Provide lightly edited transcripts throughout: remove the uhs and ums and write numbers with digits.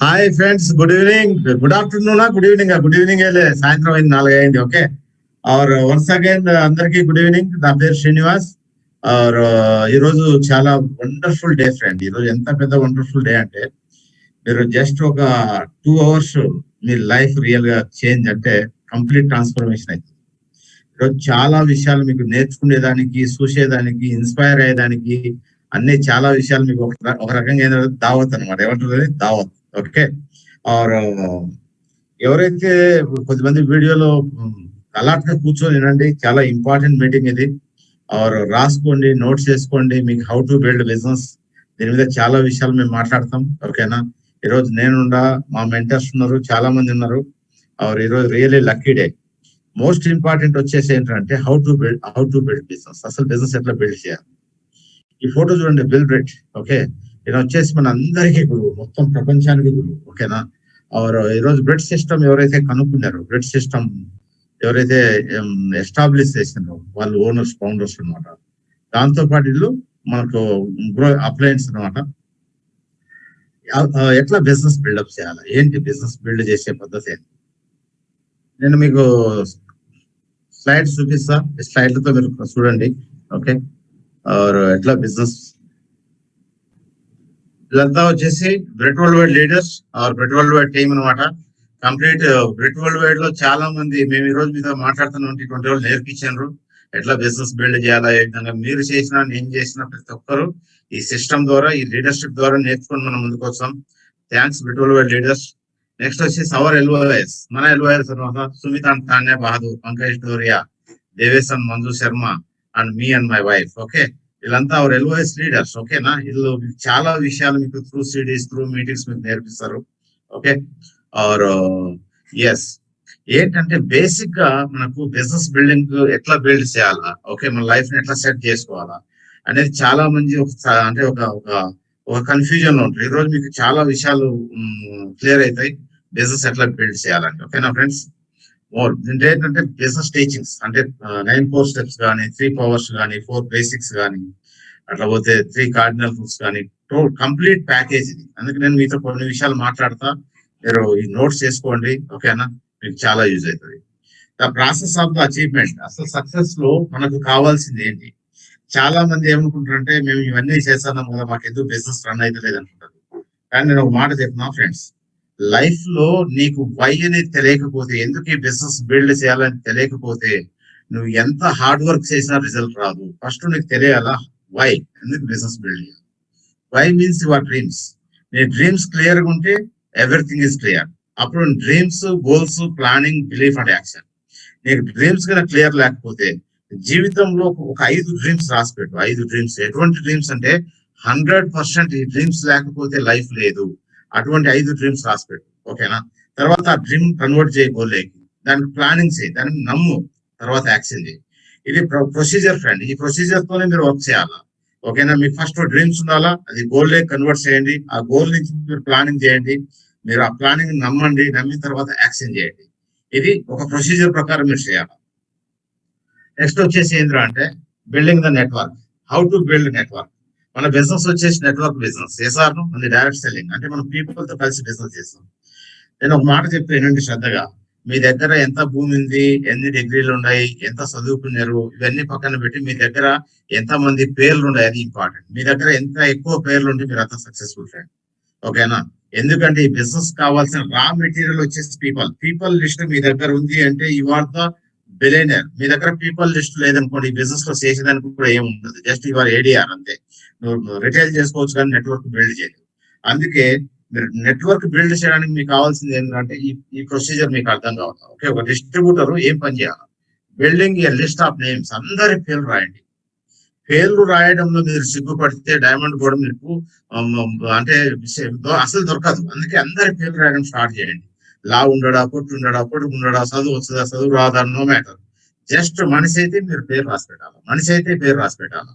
Hi friends, good evening, good afternoon, good evening సాయంత్రం అయింది, 4 అయింది. ఓకే, और వన్స్ అగైన్ అందరికి గుడ్ ఈవినింగ్. నా పేరు శ్రీనివాస్. और ఈ రోజు చాలా వండర్ఫుల్ డే ఫ్రెండ్. ఈ రోజు ఎంత పెద్ద వండర్ఫుల్ డే అంటే, మీరు జస్ట్ ఒక 2 అవర్స్ మీ లైఫ్ రియల్ గా చేంజ్ అంటే కంప్లీట్ ట్రాన్స్ఫర్మేషన్ అవుతుంది. ఈరోజు చాలా విషయాలు మీకు నేర్చుకునేదానికి, చూసేదానికి, ఇన్స్పైర్ అయ్యేదానికి అన్ని చాలా విషయాలు మీకు ఒక రకంగా ఏంటంటే దావత్ అనమాట. ఏమంటారు దావత్. ఓకే, और ఎవరైతే కొద్దిమంది వీడియోలో అలాట్గా కూర్చొని వినండి, చాలా ఇంపార్టెంట్ మీటింగ్ ఇది. और రాసుకోండి, నోట్స్ చేసుకోండి, మీకు హౌ టు బిల్డ్ బిజినెస్, దీని మీద చాలా విషయాలు మేము మాట్లాడతాం. ఓకేనా, ఈరోజు నేనుండా, మా మెంటర్స్ ఉన్నారు, చాలా మంది ఉన్నారు. और ఈరోజు really lucky day. Most important వచ్చేసి ఏంటంటే హౌ టు బిల్డ్ బిజినెస్. అసలు బిజినెస్ ఎట్లా బిల్డ్ చేయాలి. ఈ ఫోటో చూడండి, బిల్ బ్రెట్. ఓకే, ఈయన వచ్చేసి మన అందరికీ గురువు, మొత్తం ప్రపంచానికి గురువు. ఓకేనా, और ఈరోజు బ్రెడ్ సిస్టమ్ ఎవరైతే కనుక్కున్నారో, బ్రెడ్ సిస్టమ్ ఎవరైతే ఎస్టాబ్లిష్ చేసినారో వాళ్ళు ఓనర్స్, ఫౌండర్స్ అనమాట. దాంతో పాటు వీళ్ళు మనకు అప్లయన్స్ అనమాట. ఎట్లా బిజినెస్ బిల్డప్ చేయాలి, ఏంటి బిజినెస్ బిల్డ్ చేసే పద్ధతి ఏంటి, నేను మీకు స్లైడ్స్ చూపిస్తా. స్లైడ్లతో మీరు చూడండి. ఓకే, और ఎట్లా బిజినెస్, ఇదంతా వచ్చేసి bread world wide leaders or bread world wide team అనమాట. కంప్లీట్ బ్రెడ్ వరల్డ్ వైడ్ లో చాలా మంది మేము ఈ రోజు మీతో మాట్లాడుతున్న 20 రోజులు నేర్పించారు ఎట్లా బిజినెస్ బిల్డ్ చేయాలా. ఏ విధంగా మీరు చేసినా, నేను చేసిన ప్రతి ఒక్కరు ఈ సిస్టమ్ ద్వారా, ఈ లీడర్షిప్ ద్వారా నేర్చుకుని మనం ముందుకు వస్తాం. Thanks bread world wide leaders. Next వచ్చేసి అవర్ ఎల్ఓఎస్, మన ఎల్ఓఎస్ అనమాట. సుమిత్ అండ్ తాన్యా బహదూర్, పంకజ్ డోరియా, దేవేశన్, మంజు శర్మ అండ్ మీ అండ్ మై వైఫ్. ఓకే, వీళ్ళంతా అవర్ ఎల్ఓఎస్ లీడర్స్. ఓకేనా, వీళ్ళు చాలా విషయాలు మీకు త్రూ సిడీస్, త్రూ మీటింగ్స్ మీకు నేర్పిస్తారు. ఓకే, और ఎస్, ఏంటంటే బేసిక్ గా మనకు బిజినెస్ బిల్డింగ్ ఎట్లా బిల్డ్ చేయాలా, ఓకే, మన లైఫ్ ని ఎట్లా సెట్ చేసుకోవాలా అనేది చాలా మంది అంటే ఒక కన్ఫ్యూజన్ లో ఉంటారు. ఈ రోజు మీకు చాలా విషయాలు క్లియర్ అవుతాయి, బిజినెస్ ఎట్లా బిల్డ్ చేయాలంటే. ఓకేనా ఫ్రెండ్స్, మోర్ దీంట్లో ఏంటంటే బిజినెస్ టీచింగ్స్ అంటే 9 core స్టెప్స్ కానీ, 3 powers కానీ, 4 basics కానీ, అట్లా పోతే 3 cardinal rules కానీ, కంప్లీట్ ప్యాకేజ్ ఇది. అందుకే నేను మీతో కొన్ని విషయాలు మాట్లాడతా, మీరు ఈ నోట్స్ చేసుకోండి. ఓకేనా, మీకు చాలా యూజ్ అవుతుంది. The process of the achievement, అసలు సక్సెస్ లో మనకు కావాల్సింది ఏంటి. చాలా మంది ఏమనుకుంటారంటే మేము ఇవన్నీ చేస్తున్నాం కదా, మాకు ఎందుకు బిజినెస్ రన్ అయితే లేదనుకుంటారు. కానీ నేను ఒక మాట చెప్తున్నా ఫ్రెండ్స్, లైఫ్ లో నీకు వై అనేది తెలియకపోతే, ఎందుకు ఈ బిజినెస్ బిల్డ్ చేయాలని తెలియకపోతే, నువ్వు ఎంత హార్డ్ వర్క్ చేసినా రిజల్ట్ రాదు. ఫస్ట్ నీకు తెలియాలా వై, ఎందుకు బిజినెస్ బిల్డ్ చేయాలి. Why means your dreams. నీ డ్రీమ్స్ క్లియర్ గా ఉంటే ఎవ్రీథింగ్ ఈస్ క్లియర్. అప్పుడు dreams, goals, planning, belief and action. నీకు డ్రీమ్స్ కన్నా క్లియర్ లేకపోతే, జీవితంలో ఒక 5 డ్రీమ్స్ రాసిపెట్టు. 5 డ్రీమ్స్. ఎటువంటి డ్రీమ్స్ అంటే 100% ఈ డ్రీమ్స్ లేకపోతే లైఫ్ లేదు. అటువంటి 5 డ్రీమ్స్ రాసిపెట్టు. ఓకేనా, తర్వాత ఆ డ్రీమ్ కన్వర్ట్ చేయి గోల్లోకి, దానికి ప్లానింగ్ చేయి, దానికి నమ్ము, తర్వాత యాక్షన్ చేయి. ఇది ప్రొసీజర్ ఫ్రెండ్. ఈ ప్రొసీజర్ తోనే మీరు వర్క్ చేయాలా. ఓకేనా, మీకు ఫస్ట్ డ్రీమ్స్ ఉండాలా, అది గోల్ లోకి కన్వర్ట్ చేయండి. ఆ గోల్ నుంచి మీరు ప్లానింగ్ చేయండి, మీరు ఆ ప్లానింగ్ నమ్మండి, నమ్మిన తర్వాత యాక్షన్ చేయండి. ఇది ఒక ప్రొసీజర్ ప్రకారం మీరు చేయాలి. నెక్స్ట్ వచ్చేసి ఏంద్రా అంటే building the network. How to build network. మన బిజినెస్ వచ్చేసి నెట్వర్క్ బిజినెస్. ఎస్ఆర్ మన డైరెక్ట్ సెల్లింగ్ అంటే మనం పీపుల్ తో కలిసి బిజినెస్ చేస్తాం. నేను ఒక మాట చెప్తే వినండి శ్రద్ధగా. మీ దగ్గర ఎంత భూమి ఉంది, ఎన్ని డిగ్రీలు ఉన్నాయి, ఎంత చదువుకున్నారు, ఇవన్నీ పక్కన పెట్టి మీ దగ్గర ఎంత మంది పేర్లు ఉన్నాయి, అది ఇంపార్టెంట్. మీ దగ్గర ఎంత ఎక్కువ పేర్లు ఉంటే మీరు అంత సక్సెస్ఫుల్ ఫ్రెండ్. ఓకేనా, ఎందుకంటే ఈ బిజినెస్ కావాల్సిన రా మెటీరియల్ వచ్చేసి పీపుల్ లిస్ట్ మీ దగ్గర ఉంది అంటే యు ఆర్ ద బిలియనర్. మీ దగ్గర పీపుల్ లిస్ట్ లేదనుకోండి, ఈ బిజినెస్ లో చేసేదానికి కూడా ఏమి ఉండదు. జస్ట్ యువర్ ఏడిఆర్ అంతే. నువ్వు రిటైల్ చేసుకోవచ్చు కానీ నెట్వర్క్ బిల్డ్ చేయలేదు. అందుకే మీరు నెట్వర్క్ బిల్డ్ చేయడానికి మీకు కావాల్సింది ఏంటంటే ఈ ప్రొసీజర్ మీకు అర్థం కావాలి. ఓకే, ఒక డిస్ట్రిబ్యూటర్ ఏం పని చేయాలి. Building A list of names. అందరి పేర్లు రాయండి. పేర్లు రాయడంలో మీరు సిగ్గుపడితే డైమండ్ కూడా మీకు అంటే అసలు దొరకదు. అందుకే అందరి పేర్లు రాయడం స్టార్ట్ చేయండి. లా ఉండడా, పొట్టు ఉండడా, పొడుగు ఉండడా, చదువు వస్తుందా, చదువు రాదా, నో మ్యాటర్. జస్ట్ మనిషి అయితే మీరు పేరు రాసి పెట్టాలి. మనిషి అయితే పేరు రాసి పెట్టాలి.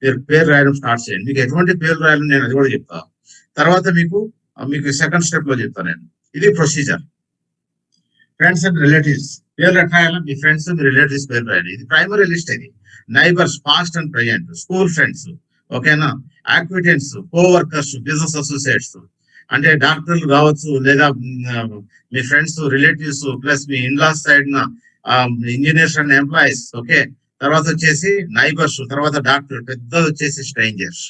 మీరు పేరు రాయడం స్టార్ట్ చేయండి. మీకు ఎటువంటి పేర్లు రాయాలని నేను అది కూడా చెప్తాను. తర్వాత మీకు సెకండ్ స్టెప్ లో చెప్తాను నేను. ఇది ప్రొసీజర్. ఫ్రెండ్స్ అండ్ రిలేటివ్స్ పేర్లు ఎట్లా, మీ ఫ్రెండ్స్, మీ రిలేటివ్స్ పేరు రాయండి. ఇది ప్రైమరీ లిస్ట్. ఇది neighbours, past and present, school friends, ఓకేనా, యాక్విటెంట్స్, కోవర్కర్స్, బిజినెస్ అసోసియేట్స్, అంటే డాక్టర్లు కావచ్చు, లేదా మీ ఫ్రెండ్స్, రిలేటివ్స్, ప్లస్ మీ in laws side engineers and employees. Okay, తర్వాత వచ్చేసి నైబర్స్, తర్వాత డాక్టర్, పెద్దది వచ్చేసి స్ట్రేంజర్స్.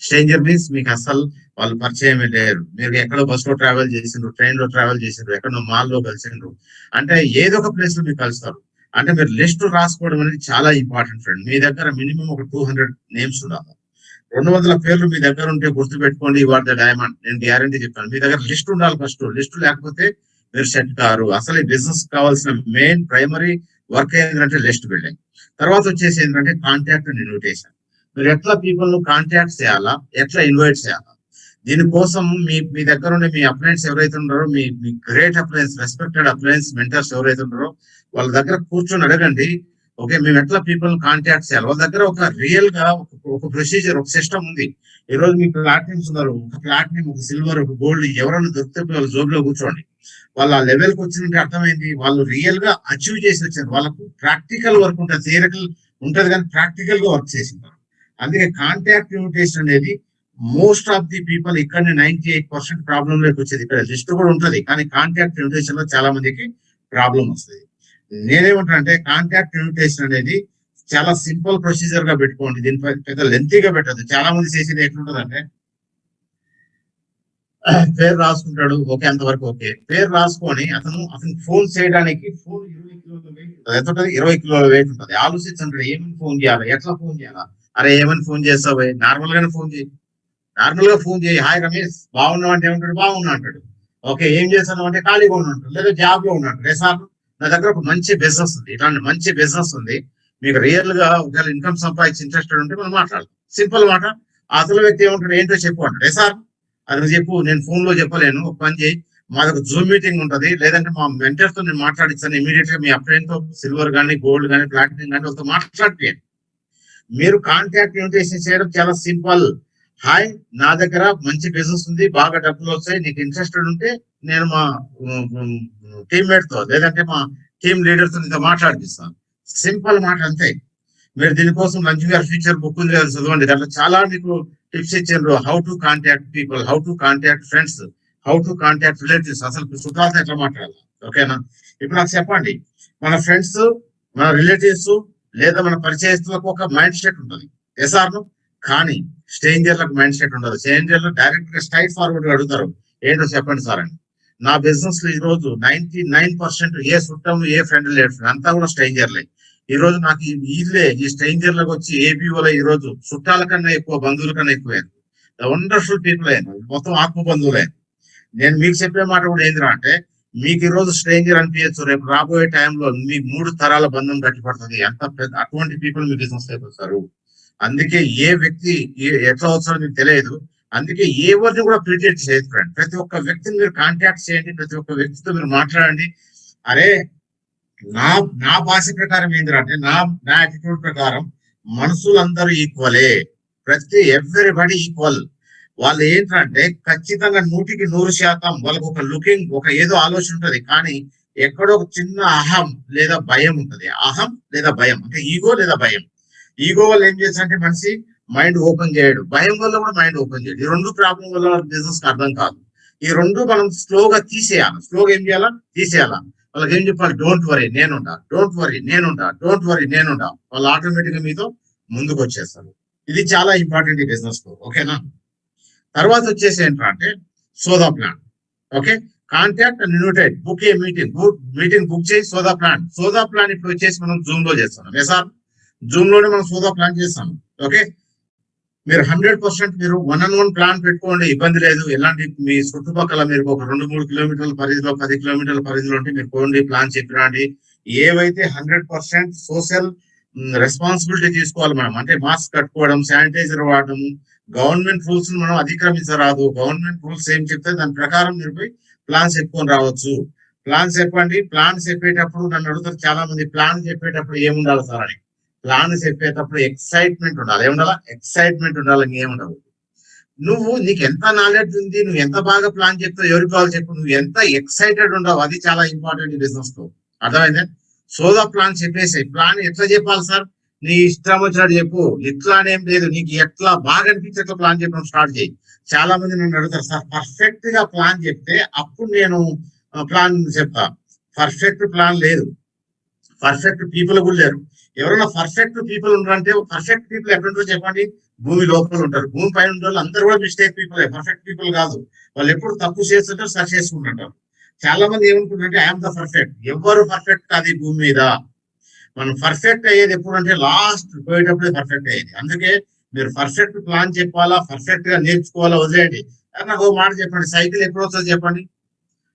స్ట్రేంజర్ మీన్స్ మీకు అసలు వాళ్ళు పరిచయమే లేరు. మీరు ఎక్కడో బస్ లో ట్రావెల్ చేసిండ్రు, ట్రైన్ లో ట్రావెల్ చేసిండ్రు, ఎక్కడో మాల్ లో కలిసిండ్రు, అంటే ఏదో ఒక ప్లేస్ లో మీరు కలుస్తారు. అంటే మీరు లిస్ట్ రాసుకోవడం అనేది చాలా ఇంపార్టెంట్ ఫ్రెండ్. మీ దగ్గర మినిమం ఒక 200 నేమ్స్ ఉండాలి. 200 పేర్లు మీ దగ్గర ఉంటే గుర్తు పెట్టుకోండి, వాట్ ద డైమండ్. నేను గ్యారంటీ చెప్తాను, మీ దగ్గర లిస్ట్ ఉండాలి. ఫస్ట్ లిస్ట్ లేకపోతే మీరు సెట్ కారు. అసలు ఈ బిజినెస్ కావాల్సిన మెయిన్ ప్రైమరీ వర్క్ ఏంటంటే లిస్ట్ బిల్డింగ్. తర్వాత వచ్చేసి ఏంటంటే కాంటాక్ట్ అండ్ ఇన్విటేషన్. మీరు ఎట్లా పీపుల్ ను కాంటాక్ట్ చేయాలా, ఎట్లా ఇన్వైట్ చేయాలా, దీనికోసం మీ దగ్గర ఉండే మీ అప్లయన్స్ ఎవరైతే ఉన్నారో, మీ great uplines, respected uplines, mentors ఎవరైతే ఉన్నారో వాళ్ళ దగ్గర కూర్చొని అడగండి. ఓకే, మేము ఎట్లా పీపుల్ కాంటాక్ట్ చేయాలి. వాళ్ళ దగ్గర ఒక రియల్ గా ఒక ప్రొసీజర్, ఒక సిస్టమ్ ఉంది. ఈ రోజు మీకు ప్లాటినమ్స్ ఉన్నారు, ఒక ప్లాటినం, ఒక సిల్వర్, ఒక గోల్డ్ ఎవరైనా దొరికితే వాళ్ళ జోబులో కూర్చోండి. వాళ్ళు ఆ లెవెల్కి వచ్చినట్టు అర్థమైంది, వాళ్ళు రియల్ గా అచీవ్ చేసి వచ్చారు. వాళ్ళకు ప్రాక్టికల్ వర్క్ ఉంటుంది, థియరికల్ ఉంటది కానీ ప్రాక్టికల్ గా వర్క్ చేసింటారు. అందుకే కాంటాక్ట్ ఇన్విటేషన్ అనేది మోస్ట్ ఆఫ్ ది పీపుల్ ఇక్కడ 98% ప్రాబ్లం లోకి వచ్చేది. ఇక్కడ లిస్ట్ కూడా ఉంటది కానీ కాంటాక్ట్ ఇన్విటేషన్ లో చాలా మందికి ప్రాబ్లం వస్తుంది. నేనేమంటానంటే కాంటాక్ట్ ఇన్విటేషన్ అనేది చాలా సింపుల్ ప్రొసీజర్ గా పెట్టుకోండి, దీనిపై పెద్ద లెంతీగా పెట్టదు. చాలా మంది చేసేది ఎట్లుంటదంటే పేరు రాసుకుంటాడు, ఓకే అంతవరకు ఓకే. పేరు రాసుకొని అతను ఫోన్ చేయడానికి ఫోన్ 20 కిలోల వెయిట్ ఉంటుంది, 20 కిలోల వెయిట్ ఉంటుంది. ఆలోచించండి ఏమని ఫోన్ చేయాలి, ఎట్లా ఫోన్ చేయాలా. అరే ఏమని ఫోన్ చేస్తావు, నార్మల్ గానే ఫోన్ చేయి, నార్మల్ గా ఫోన్ చేయి. హాయ్ రమేష్ బాగున్నావు అంటే ఏమంటాడు, బాగున్నా అంటాడు. ఓకే ఏం చేస్తాను అంటే ఖాళీగా ఉన్నట్టు, లేదా జాబ్ లో ఉన్నట్టు. సార్ నా దగ్గర ఒక మంచి బిజినెస్ ఉంది, ఇట్లాంటి మంచి బిజినెస్ ఉంది, మీకు రియల్ గా ఒకవేళ ఇన్కమ్ సంపాదించి ఇంట్రెస్టెడ్ ఉంటే మనం మాట్లాడదాం. సింపుల్ మాట. అసలు వ్యక్తి ఏమంటాడు, ఏంటో చెప్పు అంటాడు. సార్ అది చెప్పు, నేను ఫోన్ లో చెప్పలేను, ఒక పని చేయి, మాది ఒక జూమ్ మీటింగ్ ఉంటది, లేదంటే మా మెంటర్ తో నేను మాట్లాడిస్తాను, ఇమీడియట్ గా మీ అప్లైన్ తో సిల్వర్ కానీ గోల్డ్ కానీ ప్లాటినం కానీ వాళ్ళతో మాట్లాడిపోయాను. మీరు కాంటాక్ట్ ఇన్విటేషన్ చేయడం చాలా సింపుల్. హాయ్ నా దగ్గర మంచి బిజినెస్ ఉంది, బాగా డబ్బులు వస్తాయి, నీకు ఇంట్రెస్టెడ్ ఉంటే నేను మా టీమ్మేట్ తో లేదంటే మా టీమ్ లీడర్ తో నీతో మాట్లాడిపిస్తాను. సింపుల్ మాట అంతే. మీరు దీనికోసం లంచ్ గారి ఫ్యూచర్ బుక్ ఉంది కదా, చదవండి. దాంట్లో చాలా మీకు టిప్స్ ఇచ్చారు. How to contact people, how to contact friends, how to contact relatives, అసలు చుట్టాలతో ఎట్లా మాట్లాడాలి. ఓకేనా? ఇప్పుడు నాకు చెప్పండి, మన ఫ్రెండ్స్, మన రిలేటివ్స్ లేదా మన పరిచయస్తులకు ఒక మైండ్ సెట్ ఉంటుంది, ఎస్ఆర్ను. కానీ స్ట్రేంజర్లకు మైండ్ సెట్ ఉండదు. స్ట్రేంజర్లు డైరెక్ట్ గా స్ట్రైట్ ఫార్వర్డ్ గా అడుగుతారు, ఏంటో చెప్పండి సార్ అని. నా బిజినెస్ లో ఈ రోజు 99% ఏ చుట్టం ఏ ఫ్రెండ్ లేడు, అంతా కూడా స్ట్రేంజర్లే. ఈ రోజు నాకు వీళ్ళే ఈ స్ట్రేంజర్లకు వచ్చి ఏపీఓలో ఈ రోజు చుట్టాల కన్నా ఎక్కువ, బంధువుల కన్నా ఎక్కువ వండర్ఫుల్ పీపుల్ అయినా, మొత్తం ఆత్మ బంధువులే. నేను మీకు చెప్పే మాట కూడా ఏందిరా అంటే, మీకు ఈ రోజు స్ట్రేంజర్ అనిపించచ్చు, రేపు రాబోయే టైంలో మీ 3 తరాల బంధం గట్టిపడుతుంది. ఎంత పెద్ద అటువంటి పీపుల్ మీ బిజినెస్ లోకి వస్తారు. అందుకే ఏ వ్యక్తి ఎట్లా వస్తారో మీకు తెలియదు. అందుకే ఎవరిని కూడా ప్రిటెక్ట్ చేయదు ఫ్రెండ్. ప్రతి ఒక్క వ్యక్తిని మీరు కాంటాక్ట్ చేయండి, ప్రతి ఒక్క వ్యక్తితో మీరు మాట్లాడండి. అరే నా నా భాష ప్రకారం ఏంటంటే, నా యాటిట్యూడ్ ప్రకారం మనుషులందరూ ఈక్వలే, ఎవ్రీబడి ఈక్వల్. వాళ్ళు ఏంటంటే ఖచ్చితంగా 100% వాళ్ళకు ఒక లుకింగ్, ఒక ఏదో ఆలోచన ఉంటది, కానీ ఎక్కడో ఒక చిన్న అహం లేదా భయం ఉంటది. అహం లేదా భయం అంటే ఈగో లేదా భయం. ఈగో వల్ల ఏం చేస్తారంటే మనిషి మైండ్ ఓపెన్ చేయడు, భయం వల్ల కూడా మైండ్ ఓపెన్ చేయడు. ఈ 2 ప్రాబ్లం వల్ల బిజినెస్ అర్థం కాదు. ఈ 2 మనం స్లోగా తీసేయాలి. స్లోగా ఏం చేయాలా, తీసేయాలా. వాళ్ళకి ఏం చెప్పాలి, డోంట్ వరీ నేనుండా, డోంట్ వరీ నేనుండా, డోంట్ వరీ నేనుండా. వాళ్ళు ఆటోమేటిక్ గా మీతో ముందుకు వచ్చేస్తారు. ఇది చాలా ఇంపార్టెంట్ ఈ బిజినెస్ లో. ఓకేనా? తర్వాత వచ్చేసి ఏంటంటే soda plan. Okay, contact and invite, book a meeting book చేసి సోదా ప్లాన్. సోదా ప్లాన్ ఇప్పుడు వచ్చేసి మనం జూమ్ లో చేస్తున్నాం. సార్ జూమ్ లోనే మనం సోదా ప్లాన్ చేస్తాం. ఓకే, మీరు 100% మీరు 1-on-1 ప్లాన్ పెట్టుకోండి, ఇబ్బంది లేదు. ఎలాంటి మీ చుట్టుపక్కల మీరు ఒక 2-3 కిలోమీటర్ల పరిధిలో, 10 కిలోమీటర్ల పరిధిలో ఉంటే మీరు పోండి, ప్లాన్ చెప్పిరండి. ఏవైతే 100% సోషల్ రెస్పాన్సిబిలిటీ తీసుకోవాలి మనం, అంటే మాస్క్ కట్టుకోవడం, శానిటైజర్ వాడడం, గవర్నమెంట్ రూల్స్ మనం అతిక్రమించరాదు. గవర్నమెంట్ రూల్స్ ఏం చెప్తే దాని ప్రకారం మీరు పోయి ప్లాన్స్ చెప్పుకొని రావచ్చు. ప్లాన్ చెప్పండి. ప్లాన్ చెప్పేటప్పుడు నన్ను అడుగుతారు చాలా మంది, ప్లాన్ చెప్పేటప్పుడు ఏముండాలి సార్ అని. ప్లాన్ చెప్పేటప్పుడు ఎక్సైట్మెంట్ ఉండాలి. ఏముండాలా? ఎక్సైట్మెంట్ ఉండాలి, ఇంకేముండదు. నీకు ఎంత నాలెడ్జ్ ఉంది, నువ్వు ఎంత బాగా ప్లాన్ చెప్తావు, ఎవరికి కావాలి చెప్పు, నువ్వు ఎంత ఎక్సైటెడ్ ఉండవు, అది చాలా ఇంపార్టెంట్ బిజినెస్ తో. అర్థమైందే? సోదా ప్లాన్ చెప్పేసి, ప్లాన్ ఎట్లా చెప్పాలి సార్, నీ ఇష్టం వచ్చినట్టు చెప్పు, ఇట్లానేం లేదు, నీకు ఎట్లా బాగా అనిపించేట్లా ప్లాన్ చెప్పడం స్టార్ట్ చేయి. చాలా మంది నన్ను అడుగుతారు, సార్ పర్ఫెక్ట్ గా ప్లాన్ చెప్తే అప్పుడు నేను ప్లాన్ చెప్తా. పర్ఫెక్ట్ ప్లాన్ లేదు, పర్ఫెక్ట్ పీపుల్ కూడా లేరు. ఎవరైనా పర్ఫెక్ట్ పీపుల్ ఉన్నారంటే, పర్ఫెక్ట్ పీపుల్ ఎక్కడుంటారో చెప్పండి? భూమి లోపల ఉంటారు. భూమి పైన ఉన్న వాళ్ళు అందరూ కూడా మిస్టేక్ పీపుల్, పర్ఫెక్ట్ పీపుల్ కాదు. వాళ్ళు ఎప్పుడు తప్పు చేస్తుంటారు, సరి చేసుకుంటుంటారు. చాలా మంది ఏమనుకుంటారంటే ఐఎమ్ ద పర్ఫెక్ట్. ఎవరు పర్ఫెక్ట్ కాదు ఈ భూమి మీద. మనం పర్ఫెక్ట్ అయ్యేది ఎప్పుడు అంటే లాస్ట్ పోయేటప్పుడే పర్ఫెక్ట్ అయ్యేది. అందుకే మీరు పర్ఫెక్ట్ ప్లాన్ చెప్పాలా, పర్ఫెక్ట్ గా నేర్చుకోవాలా వదిలేయండి. నాకు ఒక మాట చెప్పండి, సైకిల్ ఎప్పుడు వస్తుంది చెప్పండి?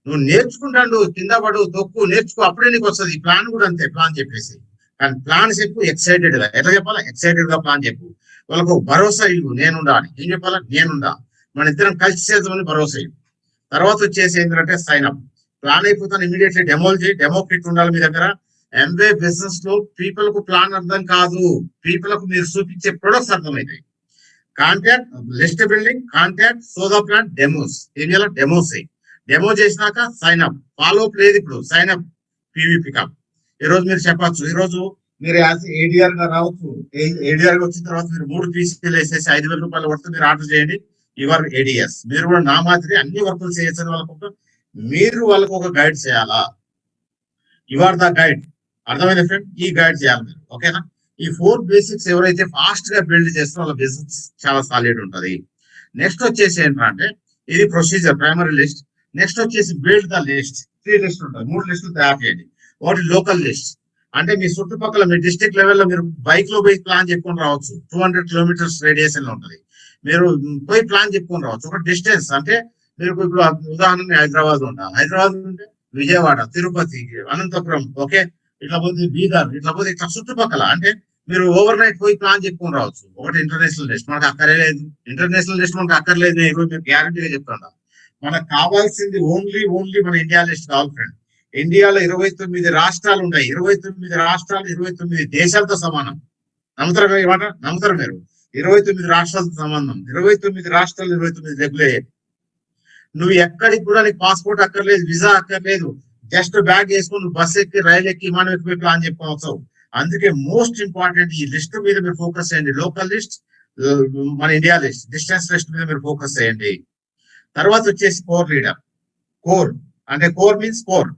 నువ్వు నేర్చుకుంటాడు, కింద పడు, తొక్కు, నేర్చుకో, అప్పుడే నీకు వస్తుంది. ఈ ప్లాన్ కూడా అంతే, ప్లాన్ చెప్పేసి. కానీ ప్లాన్ చెప్పు ఎక్సైటెడ్ గా. ఎట్లా చెప్పాలా? ఎక్సైటెడ్ గా ప్లాన్ చెప్పు. వాళ్ళకు భరోసా ఇవ్వు, నేనుండా అని. ఏం చెప్పాలా? నేనుండా, మన ఇద్దరం కలిసి చేద్దామని భరోసా ఇవ్వు. తర్వాత వచ్చేసి ఏంటంటే సైన్ అప్. ప్లాన్ అయిపోతాను, ఇమీడియట్లీ డెమోలు చేయి. డెమో కిట్ ఉండాలి మీ దగ్గర. ఎంబే బిజినెస్ లో పీపుల్ కు ప్లాన్ అర్థం కాదు, పీపుల్ కు మీరు చూపించే ప్రొడక్ట్స్ అర్థమవుతాయి. Contact, list building, contact, soda plan, demos. ఏం చేయాలి? డెమోస్ చేయి. డెమో చేసినాక సైన్ అప్. ఫాలో అప్ లేదు ఇప్పుడు, సైన్ అప్, పీవీ పికప్. ఈ రోజు మీరు చెప్పచ్చు, ఈ రోజు మీరు ఏడిఆర్ గా రావచ్చు. ఏడిఆర్ గా వచ్చిన తర్వాత మీరు 3 పీసీలు వేసేసి 5,000 రూపాయలు పడితే మీరు ఆర్డర్ చేయండి. Your ADS. మీరు కూడా నా మాదిరి అన్ని వర్కులు చేయొచ్చని వాళ్ళకు, మీరు వాళ్ళకు ఒక గైడ్ చేయాలా? Your the guide. అర్థమైన ఫ్రెండ్? ఈ గైడ్ చేయాలి మీరు, ఓకేనా? ఈ 4 బేసిక్స్ ఎవరైతే ఫాస్ట్ గా బిల్డ్ చేస్తారో వాళ్ళ బిజినెస్ చాలా సాలిడ్ ఉంటది. నెక్స్ట్ వచ్చేసి ఏంటంటే, ఇది ప్రొసీజర్, ప్రైమరీ లిస్ట్. నెక్స్ట్ వచ్చేసి బిల్డ్ ద లిస్ట్. 3 లిస్ట్ ఉంటుంది, 3 లిస్టులు తయారు చేయండి. ఒకటి లోకల్ లిస్ట్, అంటే మీ చుట్టుపక్కల మీ డిస్ట్రిక్ట్ లెవెల్లో మీరు బైక్ లో పోయి ప్లాన్ చెప్పుకొని రావచ్చు. 200 కిలోమీటర్స్ రేడియేషన్ లో ఉంటుంది. మీరు పోయి ప్లాన్ చెప్పుకొని రావచ్చు. ఒక డిస్టెన్స్ అంటే మీరు ఇప్పుడు ఉదాహరణ హైదరాబాద్ ఉంటా, హైదరాబాద్ ఉంటే విజయవాడ, తిరుపతి, అనంతపురం, ఓకే, ఇట్లా పోతే బీదర్, ఇట్లా పోతే ఇట్లా చుట్టుపక్కల, అంటే మీరు ఓవర్ నైట్ పోయి ప్లాన్ చెప్పుకొని రావచ్చు. ఒకటి ఇంటర్నేషనల్ లిస్ట్ మనకు అక్కర్లేదు. ఇంటర్నేషనల్ లిస్ట్ మనకు అక్కర్లేదు, నేను ఈరోజు మీరు గ్యారంటీగా చెప్తాను. మనకు కావాల్సింది ఓన్లీ మన ఇండియా లిస్ట్ కావాలి ఫ్రెండ్. ఇండియాలో 29 రాష్ట్రాలు ఉన్నాయి. 29 రాష్ట్రాలు 29 దేశాలతో సమానం. నమ్ముతారు మీరు మాట? నమ్ముతారు మీరు? 29 రాష్ట్రాలతో సంబంధం, 29 రాష్ట్రాలు, 29 రెగ్యులేట్. నువ్వు ఎక్కడికి కూడా నీకు పాస్పోర్ట్ అక్కర్లేదు, వీసా అక్కర్లేదు. జస్ట్ బ్యాగ్ వేసుకుని నువ్వు బస్ ఎక్కి, రైలు ఎక్కి, మనం ఎక్కి ప్లాన్ చెప్పుకోవచ్చు. అందుకే మోస్ట్ ఇంపార్టెంట్ ఈ లిస్ట్ మీద మీరు ఫోకస్ చేయండి. లోకల్ లిస్ట్, మన ఇండియా లిస్ట్, డిస్టెన్స్ లిస్ట్ మీద మీరు ఫోకస్ చేయండి. తర్వాత వచ్చేసి కోర్ లీడర్. కోర్ అంటే కోర్ మీన్స్ కోర్,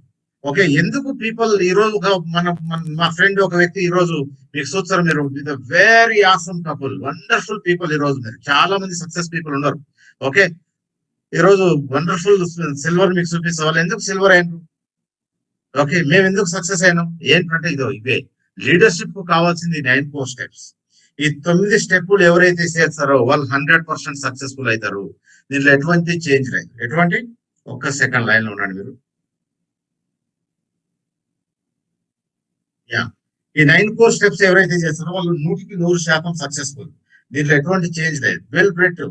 ఓకే. ఎందుకు పీపుల్ ఈ రోజు మా ఫ్రెండ్ ఒక వ్యక్తి ఈ రోజు మీకు చూస్తారు, మీరు very awesome couple, wonderful people. ఈ రోజు మీరు చాలా మంది సక్సెస్ పీపుల్ ఉన్నారు, ఓకే. ఈ రోజు వండర్ఫుల్ సిల్వర్ మీకు చూపిస్తే వాళ్ళు ఎందుకు సిల్వర్ అయినారు, ఓకే. మేము ఎందుకు సక్సెస్ అయినాం ఏంటంటే ఇవే లీడర్షిప్ కు కావాల్సింది 9 4 స్టెప్స్. ఈ 9 స్టెప్పులు ఎవరైతే చేస్తారో వాళ్ళు 100% సక్సెస్ఫుల్ అవుతారు. దీంట్లో ఎటువంటి చేంజ్ లేదు. ఎటువంటి, ఒక్క సెకండ్ లైన్ లో ఉండండి మీరు. ఈ 9 4 స్టెప్స్ ఎవరైతే చేస్తారో వాళ్ళు 100% సక్సెస్ఫుల్. దీంట్లో ఎటువంటి చేంజ్ లేదు. వెల్ బ్రెడ్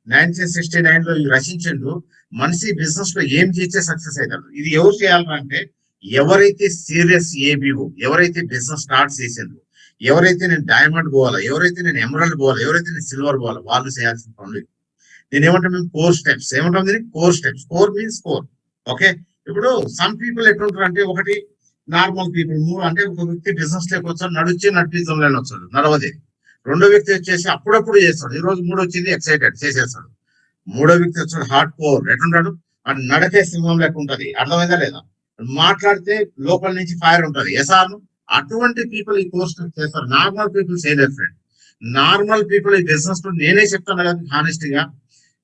1969 లో రచించిండు, మనిషి బిజినెస్ లో ఏం చేస్తే సక్సెస్ అవుతాడు. ఇది ఎవరు చేయాలంటే ఎవరైతే సీరియస్ ఏబిఓ, ఎవరైతే బిజినెస్ స్టార్ట్ చేసిండ్రు, ఎవరైతే నేను డైమండ్ పోవాలా, ఎవరైతే నేను ఎమరాల్డ్ పోవాలా, ఎవరైతే నేను సిల్వర్ పోవాలా, వాళ్ళు చేయాల్సిన పనులు. దీని ఏమంటాం మేము? Core steps. ఏమంటాం దీనికి? Core steps. Core means core, okay. ఇప్పుడు సమ్ పీపుల్ ఎట్లుంటారు అంటే, ఒకటి నార్మల్ పీపుల్, అంటే ఒక వ్యక్తి బిజినెస్ లోకి వచ్చాడు, నడిపించంలోనే వచ్చాడు, నడవది. రెండో వ్యక్తి వచ్చేసి అప్పుడప్పుడు చేస్తాడు, ఈ రోజు మూడు వచ్చింది ఎక్సైటెడ్ చేసేస్తాడు. మూడో వ్యక్తి వచ్చాడు హార్డ్ కోర్, ఎట్లుంటాడు? అని నడకే సింహం లెక్క ఉంటది. అర్థమైందా లేదా? మాట్లాడితే లోపల నుంచి ఫైర్ ఉంటది. ఎసార్ను అటువంటి పీపుల్ ఈ కోర్స్ చేస్తారు. నార్మల్ పీపుల్ చేయలేరు ఫ్రెండ్. నార్మల్ పీపుల్ ఈ బిజినెస్ లో నేనే చెప్తాను కదా హానెస్ట్ గా,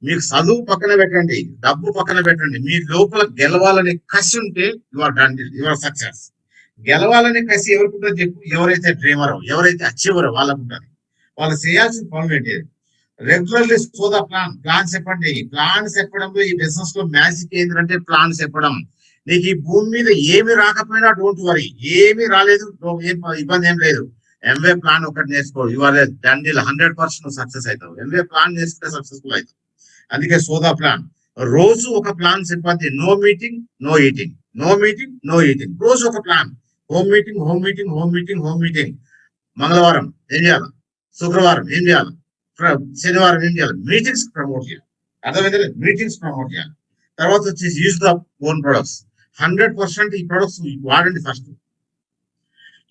మీకు చదువు పక్కన పెట్టండి, డబ్బు పక్కన పెట్టండి, మీ లోపల గెలవాలని కసి ఉంటే యువర్ డన్, యువర్ సక్సెస్. గెలవాలని కసి ఎవరికి ఉంటుంది చెప్పు? ఎవరైతే డ్రీమరో, ఎవరైతే అచీవరో వాళ్ళకు ఉంటుంది. వాళ్ళు చేయాల్సిన పనులు ఏంటి? రెగ్యులర్లీ సోదా ప్లాన్. ప్లాన్ చెప్పండి. ప్లాన్ చెప్పడంలో ఈ బిజినెస్ లో మ్యాజిక్ ఏంటంటే ప్లాన్ చెప్పడం. నీకు ఈ భూమి మీద ఏమి రాకపోయినా డోంట్ వరీ, ఏమి రాలేదు, ఇబ్బంది ఏం లేదు. ఎంవే ప్లాన్ ఒకటి నేర్చుకో, యువర్ డన్ డీల్, 100% సక్సెస్ అవుతావు. ఎంవే ప్లాన్ నేర్చుకుంటే సక్సెస్ఫుల్ అవుతావు. అందుకే సోదా ప్లాన్. రోజు ఒక ప్లాన్ చెప్పండి. No meeting, no eating, no meeting, no eating. రోజు ఒక plan. Home meeting, home meeting, home meeting, home meeting. మంగళవారం ఏం చేయాలి, శుక్రవారం ఏం చేయాలి, శనివారం ఏం చేయాలి, మీటింగ్స్ ప్రమోట్ చేయాలి. అర్థమైతే? మీటింగ్స్ ప్రమోట్ చేయాలి. తర్వాత వచ్చేసి యూజ్ ద ఓన్ ప్రొడక్ట్స్. 100% ఈ ప్రొడక్ట్స్ వాడండి ఫస్ట్.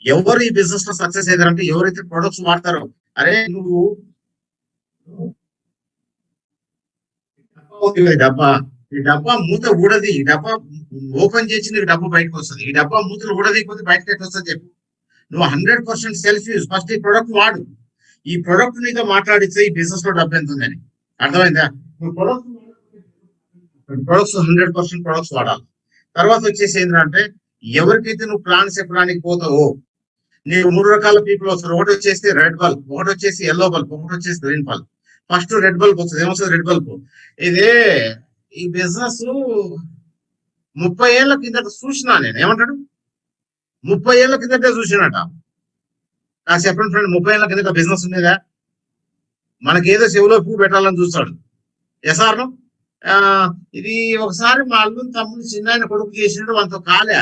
ఎవరు ఈ బిజినెస్ లో సక్సెస్ అయ్యారంటే ఎవరైతే ప్రొడక్ట్స్ వాడతారో. అరే నువ్వు డబ్బా, ఈ డబ్బా మూత ఊడది, ఈ డబ్బా ఓపెన్ చేసి నీకు డబ్బా బయటకు వస్తుంది. ఈ డబ్బా మూతలు ఊడదిపోతే బయటకు ఎట్లా వస్తుంది చెప్పు. నువ్వు 100% సెల్ఫ్ యూజ్. ఫస్ట్ ఈ ప్రొడక్ట్ వాడు. ఈ ప్రొడక్ట్ నీతో మాట్లాడిస్తే ఈ బిజినెస్ లో డబ్బు ఎంత ఉందని అర్థమైందా. నువ్వు ప్రొడక్ట్స్ 100% ప్రొడక్ట్స్ వాడాలి. తర్వాత వచ్చేసి ఏంటంటే ఎవరికైతే నువ్వు ప్లాన్ చెప్పడానికి పోతావో, నీకు 3 రకాల పీపుల్ వస్తారు. ఒకటి వచ్చేసి రెడ్ బల్బ్, ఒకటి వచ్చేసి ఎల్లో బల్బ్, ఒకటి వచ్చేసి green bulb. First red bulb వస్తుంది. ఏమొస్తుంది రెడ్ బల్బ్? ఇదే ఈ బిజినెస్ 30 ఏళ్ల కిందట చూసినా నేను. ఏమంటాడు? 30 ఏళ్ల కిందటే చూసినట. నాకు చెప్పండి ఫ్రెండ్, 30 ఏళ్ల కిందట బిజినెస్ ఉండేదా? మనకేదో చెవిలో పువ్వు పెట్టాలని చూస్తాడు. ఎసార్ను ఇది ఒకసారి మా అల్లుని తమ్ముడు చిన్న కొడుకు చేసినట్టు వాళ్ళతో కాలే,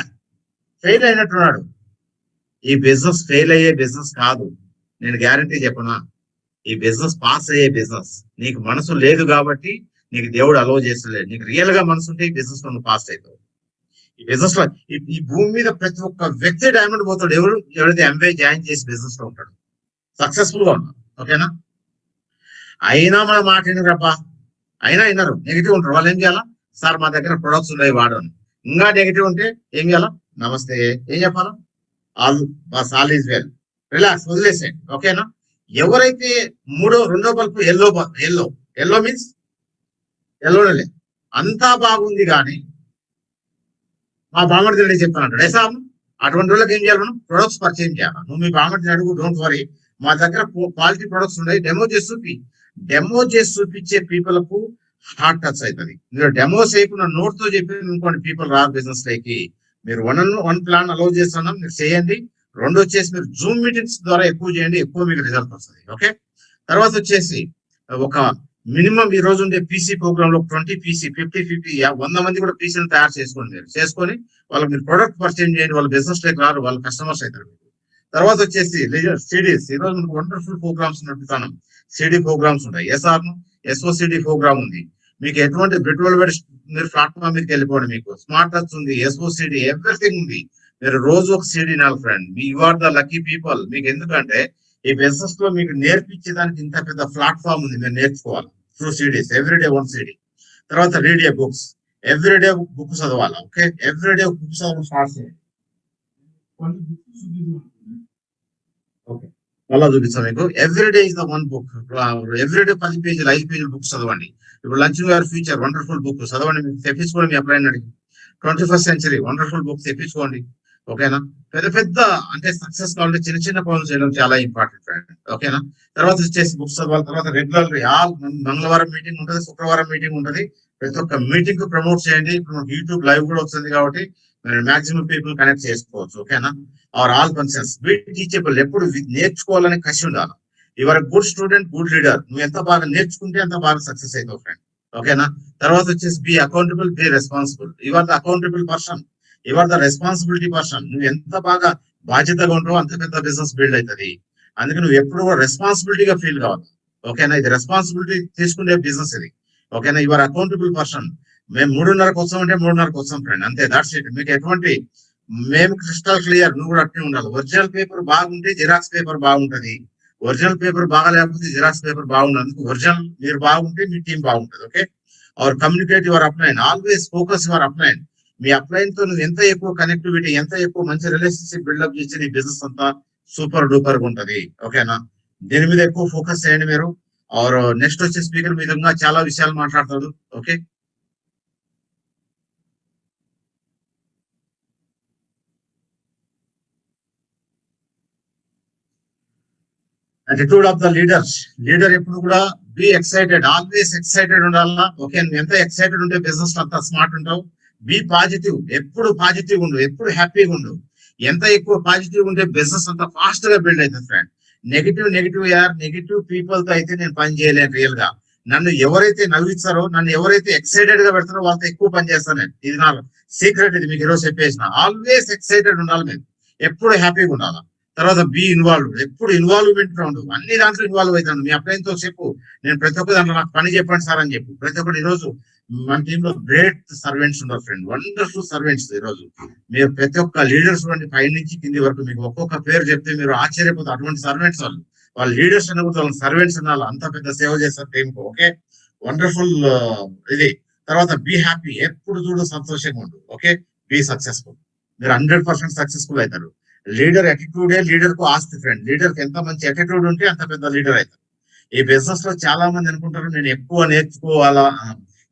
ఫెయిల్ అయినట్టున్నాడు. ఈ బిజినెస్ ఫెయిల్ అయ్యే బిజినెస్ కాదు, నేను గ్యారంటీ చెప్పనా. ఈ బిజినెస్ పాస్ అయ్యే బిజినెస్. నీకు మనసు లేదు కాబట్టి నీకు దేవుడు అలో చేస్తలేదు. నీకు రియల్ గా మనసు ఉంటే ఈ బిజినెస్ లో నువ్వు పాస్ అవుతావు. ఈ బిజినెస్ లో ఈ భూమి మీద ప్రతి ఒక్క వ్యక్తి డైమండ్ పోతాడు. ఎవరైతే ఎంబీఏ జాయిన్ చేసి బిజినెస్ లో ఉంటాడు, సక్సెస్ఫుల్ గా ఉన్నాడు. ఓకేనా? అయినా మన మాట వినరబ్బా, అయినా వినరు, నెగిటివ్ ఉంటారు. వాళ్ళు ఏం చేయాలా? సార్ మా దగ్గర ప్రొడక్ట్స్ ఉన్నాయి వాడని. ఇంకా నెగిటివ్ ఉంటే ఏం చేయాలా? నమస్తే, ఏం చెప్పాలా? ఆల్ ఈజ్ వెల్, రిలాక్స్, వదిలేసేయండి. ఓకేనా? ఎవరైతే రెండో బల్బు ఎల్లో మీన్స్ ఎల్లోనే అంతా బాగుంది కానీ మా బామర్ది రెడ్డి చెప్తానంటాడు. ఎసాము అటువంటి వాళ్ళకి ఏం చేయాలి? మనం ప్రొడక్ట్స్ పర్చేజ్ చేయాలి. నువ్వు మీ బామర్దిని అడుగు, డోంట్ వరీ, మా దగ్గర క్వాలిటీ ప్రొడక్ట్స్ ఉన్నాయి, డెమో చేసి చూపించే పీపుల్ కు హార్ట్ టచ్ అవుతుంది. మీరు డెమో చేయకుండా నోట్ తో చెప్పి ఇంకోటి పీపుల్ రారు బిజినెస్ లైకి. మీరు వన్ ప్లాన్ అలౌ చేస్తున్నాం, మీరు చేయండి. రెండు వచ్చేసి మీరు జూమ్ మీటింగ్స్ ద్వారా ఎక్కువ చేయండి, ఎక్కువ మీకు రిజల్ట్ వస్తుంది. ఓకే. తర్వాత వచ్చేసి ఒక మినిమం ఈ రోజు ఉండే పీసీ ప్రోగ్రామ్ లో 20 పీసీ 50 100 మంది కూడా పీసీని తయారు చేసుకోండి. మీరు చేసుకొని వాళ్ళకి మీరు ప్రొడక్ట్ పర్చేజ్ చేయండి. వాళ్ళ బిజినెస్ లైక్ రారు, వాళ్ళ కస్టమర్స్ అవుతారు. తర్వాత వచ్చేసి సిడీస్. ఈ రోజు మనకు వండర్ఫుల్ ప్రోగ్రామ్స్ నడుపుతాను. సిడి ప్రోగ్రామ్స్ ఉంటాయి. ఎస్ఓసిడి ప్రోగ్రామ్ ఉంది. మీకు ఎటువంటి పెట్రోల్ మీరు ప్లాట్ఫామ్ మీదకి వెళ్ళిపోండి. మీకు స్మార్ట్ టచ్ ఉంది, ఎస్ఓసిడి, ఎవ్రీథింగ్ ఉంది. మీరు రోజు ఒక సిడి నాలు friend. You are the lucky people. మీకు ఎందుకంటే ఈ బిజినెస్ లో మీకు నేర్పించేదానికి ఇంత పెద్ద ప్లాట్ఫామ్ ఉంది, మీరు నేర్చుకోవాలి త్రూ సిడీస్. Every day 1 CD. తర్వాత రీడ్ బుక్స్. ఎవ్రీడే బుక్ చదవాలి. ఓకే. ఎవ్రీడే బుక్ చదవడం స్టార్ట్ చేయండి. ఓకే, అలా చూపిస్తాం మీకు. Every day is the 1 book. Every day 10 పేజీలు 5 పేజీలు బుక్స్ చదవండి. ఇప్పుడు launch your future wonderful book చదవండి. మీకు తెప్పించుకోండి, మీ అప్లైన్ అడిగి. 21st century wonderful book తెప్పించుకోండి. ఓకేనా? పెద్ద అంటే సక్సెస్ కావాలంటే చిన్న చిన్న పనులు చేయడం చాలా ఇంపార్టెంట్. ఓకేనా? తర్వాత వచ్చేసి బుక్స్ చదవాలి. తర్వాత రెగ్యులర్ మంగళవారం మీటింగ్ ఉంటుంది, శుక్రవారం మీటింగ్ ఉంటుంది. ప్రతి ఒక్క మీటింగ్ కు ప్రమోట్ చేయండి. ఇప్పుడు యూట్యూబ్ లైవ్ కూడా వస్తుంది కాబట్టి మాక్సిమం పీపుల్ కనెక్ట్ చేసుకోవచ్చు. ఓకేనా? Are all concerns be teachable. ఎప్పుడు నేర్చుకోవాలని కసి ఉండాలి. Your good student, good leader. నువ్వు ఎంత బాగా నేర్చుకుంటే అంత బాగా సక్సెస్ అవుతావు ఫ్రెండ్. ఓకేనా? తర్వాత వచ్చేసి B accountable, be responsible. Your the accountable person, your the responsibility person. నువ్వు ఎంత బాగా బాధ్యతగా ఉంటావో అంత పెద్ద బిజినెస్ బిల్డ్ అవుతుంది. అందుకే నువ్వు ఎప్పుడు కూడా రెస్పాన్సిబిలిటీగా ఫీల్ కావాలి. ఓకేనా? ఇది రెస్పాన్సిబిలిటీ తీసుకునే బిజినెస్ ఇది. ఓకేనా? Your accountable person. మేము 3:30కు వస్తామంటే 3:30కు వస్తాం ఫ్రెండ్, అంతే. That's it. మీకు ఎటువంటి మేము క్రిస్టల్ క్లియర్. నువ్వు కూడా అట్నే ఉండాలి. ఒరిజినల్ పేపర్ బాగుంటే జిరాక్స్ పేపర్ బాగుంటది. ఒరిజినల్ పేపర్ బాగా లేకపోతే జిరాక్స్ పేపర్ బాగుండదు. ఒరిజినల్ మీరు బాగుంటే మీ టీం బాగుంటది. Okay. Are communicate your upline. Always focus your upline. మీ అప్లైన్ తో నువ్వు ఎంత ఎక్కువ కనెక్టివిటీ, ఎంత ఎక్కువ మంచి రిలేషన్షిప్ బిల్డప్ చేసి నీ బిజినెస్ అంతా సూపర్ డూపర్ గా ఉంటది. ఓకేనా? దీని మీద ఎక్కువ ఫోకస్ చేయండి మీరు. ఆర్ నెక్స్ట్ వచ్చే స్పీకర్ మీద చాలా విషయాలు మాట్లాడతాడు. Okay. Attitude of the leaders. Leader ఎప్పుడు కూడా బి ఎక్సైటెడ్, ఆల్వేస్ ఎక్సైటెడ్ ఉండాలా. ఓకే. నువ్వు ఎంత ఎక్సైటెడ్ ఉంటే బిజినెస్ అంత స్మార్ట్ ఉంటావు. B positive. ఎప్పుడు పాజిటివ్ ఉండు, ఎప్పుడు హ్యాపీగా ఉండు. ఎంత ఎక్కువ పాజిటివ్ ఉంటే బిజినెస్ అంత ఫాస్ట్ గా బిల్డ్ అవుతుంది ఫ్రెండ్. నెగిటివ్ పీపుల్ తో అయితే నేను పని చేయలేను రియల్ గా. నన్ను ఎవరైతే నవ్విస్తారో, నన్ను ఎవరైతే ఎక్సైటెడ్ గా పెడతారో వాళ్ళతో ఎక్కువ పని చేస్తాను నేను. ఇది నా సీక్రెట్. ఇది మీకు ఈరోజు చెప్పేసిన. ఆల్వేస్ ఎక్సైటెడ్ ఉండాలి మీరు, ఎప్పుడు హ్యాపీగా ఉండాలి. తర్వాత బి ఇన్వాల్వ్. ఎప్పుడు ఇన్వాల్వ్మెంట్ గా ఉండు. అన్ని దాంట్లో ఇన్వాల్వ్ అవుతాను. మీ అప్లైన్ తో చెప్పు, నేను ప్రతి ఒక్క దాంట్లో నాకు పని చెప్పండి సార్ అని చెప్పు. ప్రతి ఒక్కటి ఈరోజు మన టీంలో గ్రేట్ సర్వెంట్స్ ఉన్నారు ఫ్రెండ్, వండర్ఫుల్ సర్వెంట్స్. ఈ రోజు మీరు ప్రతి ఒక్క లీడర్స్ వంటి పై నుంచి కింది వరకు మీకు ఒక్కొక్క పేరు చెప్తే మీరు ఆశ్చర్యపోతారు. అటువంటి సర్వెంట్స్ వాళ్ళు, వాళ్ళ లీడర్స్ అన్నప్పుడు వాళ్ళ సర్వెంట్స్ అన్నారు, అంత పెద్ద సేవ చేస్తారు టీం కు. Okay, wonderful. ఇది తర్వాత బీ హ్యాపీ, ఎప్పుడు చూడు సంతోషంగా ఉండు. Okay, be successful. మీరు 100% సక్సెస్ఫుల్ అవుతారు. లీడర్ అటిట్యూడే లీడర్ కు ఆస్తి ఫ్రెండ్. లీడర్ కి ఎంత మంచి అటిట్యూడ్ ఉంటే అంత పెద్ద లీడర్ అవుతారు. ఈ బిజినెస్ లో చాలా మంది అనుకుంటారు నేను ఎక్కువ నేర్చుకోవాలా,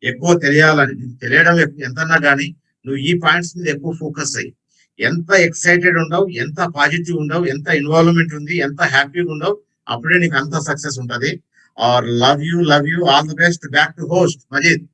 ఎక్కువ తెలియాలని. తెలియడం ఎంతన్నా కానీ నువ్వు ఈ పాయింట్స్ మీద ఎక్కువ ఫోకస్ అయ్యి, ఎంత ఎక్సైటెడ్ ఉండవు, ఎంత పాజిటివ్ ఉండవు, ఎంత ఇన్వాల్వ్మెంట్ ఉంది, ఎంత హ్యాపీగా ఉండవు, అప్పుడే నీకు అంత సక్సెస్ ఉంటది. Are love you all the best. Back to host Majeed.